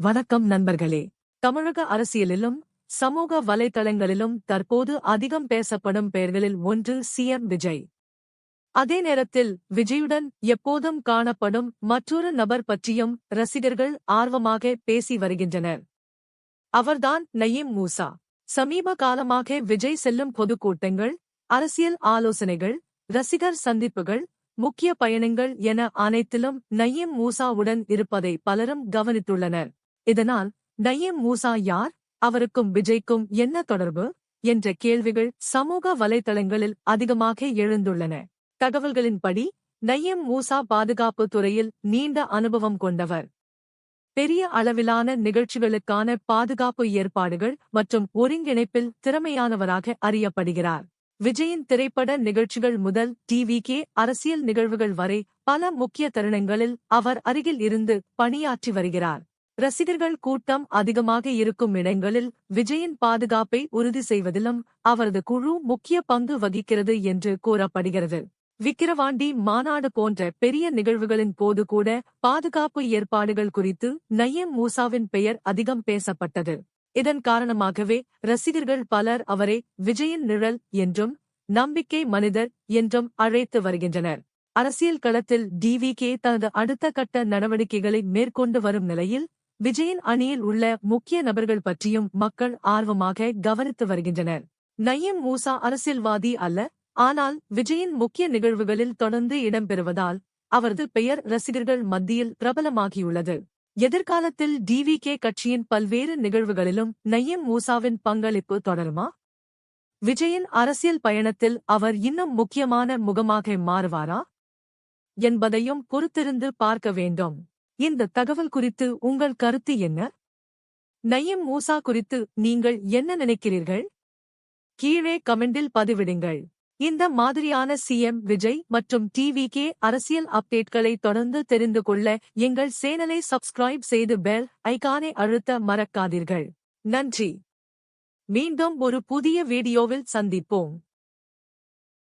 வணக்கம் நண்பர்களே. தமிழக அரசியலிலும் சமூக வலைதளங்களிலும் தற்போது அதிகம் பேசப்படும் பெயர்களில் ஒன்று சிஎம் விஜய். அதே நேரத்தில் விஜயுடன் எப்போதும் காணப்படும் மற்றொரு நபர் பற்றியும் ரசிகர்கள் ஆர்வமாக பேசி வருகின்றனர். அவர்தான் நயீம் மூசா. சமீப காலமாக விஜய் செல்லும் பொதுக்கூட்டங்கள், அரசியல் ஆலோசனைகள், ரசிகர் சந்திப்புகள், முக்கிய பயணங்கள் என அனைத்திலும் நயீம் மூசாவுடன் இருப்பதை பலரும் கவனித்துள்ளனர். இதனால் நயீம் மூசா யார், அவருக்கும் விஜய்க்கும் என்ன தொடர்பு என்ற கேள்விகள் சமூக வலைதளங்களில் அதிகமாக எழுந்துள்ளன. தகவல்களின்படி நயீம் மூசா பாதுகாப்பு துறையில் நீண்ட அனுபவம் கொண்டவர். பெரிய அளவிலான நிகழ்ச்சிகளுக்கான பாதுகாப்பு ஏற்பாடுகள் மற்றும் ஒருங்கிணைப்பில் திறமையானவராக அறியப்படுகிறார். விஜயின் திரைப்பட நிகழ்ச்சிகள் முதல் டிவிகே அரசியல் நிகழ்வுகள் வரை பல முக்கிய தருணங்களில் அவர் அருகில் இருந்து பணியாற்றி வருகிறார். ரசிகர்கள் கூட்டம் அதிகமாக இருக்கும் இடங்களில் விஜயின் பாதுகாப்பை உறுதி செய்வதிலும் அவரது குழு முக்கிய பங்கு வகிக்கிறது என்று கூறப்படுகிறது. விக்கிரவாண்டி மாநாடு போன்ற பெரிய நிகழ்வுகளின் போது கூட பாதுகாப்பு ஏற்பாடுகள் குறித்து நயீம் மூசாவின் பெயர் அதிகம் பேசப்பட்டது. இதன் காரணமாகவே ரசிகர்கள் பலர் அவரை விஜயின் நிழல் என்றும் நம்பிக்கை மனிதர் என்றும் அழைத்து வருகின்றனர். அரசியல் களத்தில் டிவிகே தனது அடுத்த கட்ட நடவடிக்கைகளை மேற்கொண்டு வரும் நிலையில் விஜயின் அணியில் உள்ள முக்கிய நபர்கள் பற்றியும் மக்கள் ஆர்வமாக கவனித்து வருகின்றனர். நயீம் மூசா அரசியல்வாதி அல்ல, ஆனால் விஜயின் முக்கிய நிகழ்வுகளில் தொடர்ந்து இடம்பெறுவதால் அவரது பெயர் ரசிகர்கள் மத்தியில் பிரபலமாகியுள்ளது. எதிர்காலத்தில் டிவிகே கட்சியின் பல்வேறு நிகழ்வுகளிலும் நயீம் மூசாவின் பங்களிப்பு தொடருமா? விஜயின் அரசியல் பயணத்தில் அவர் இன்னும் முக்கியமான முகமாக மாறுவாரா என்பதையும் பொறுத்திருந்து பார்க்க வேண்டும். இந்த தகவல் குறித்து உங்கள் கருத்து என்ன? நயீம் மூசா குறித்து நீங்கள் என்ன நினைக்கிறீர்கள்? கீழே கமெண்டில் பதிவிடுங்கள். இந்த மாதிரியான சிஎம் விஜய் மற்றும் டிவிகே அரசியல் அப்டேட்களை தொடர்ந்து தெரிந்து கொள்ள எங்கள் சேனலை சப்ஸ்கிரைப் செய்து பெல் ஐகானை அழுத்த மறக்காதீர்கள். நன்றி. மீண்டும் ஒரு புதிய வீடியோவில் சந்திப்போம்.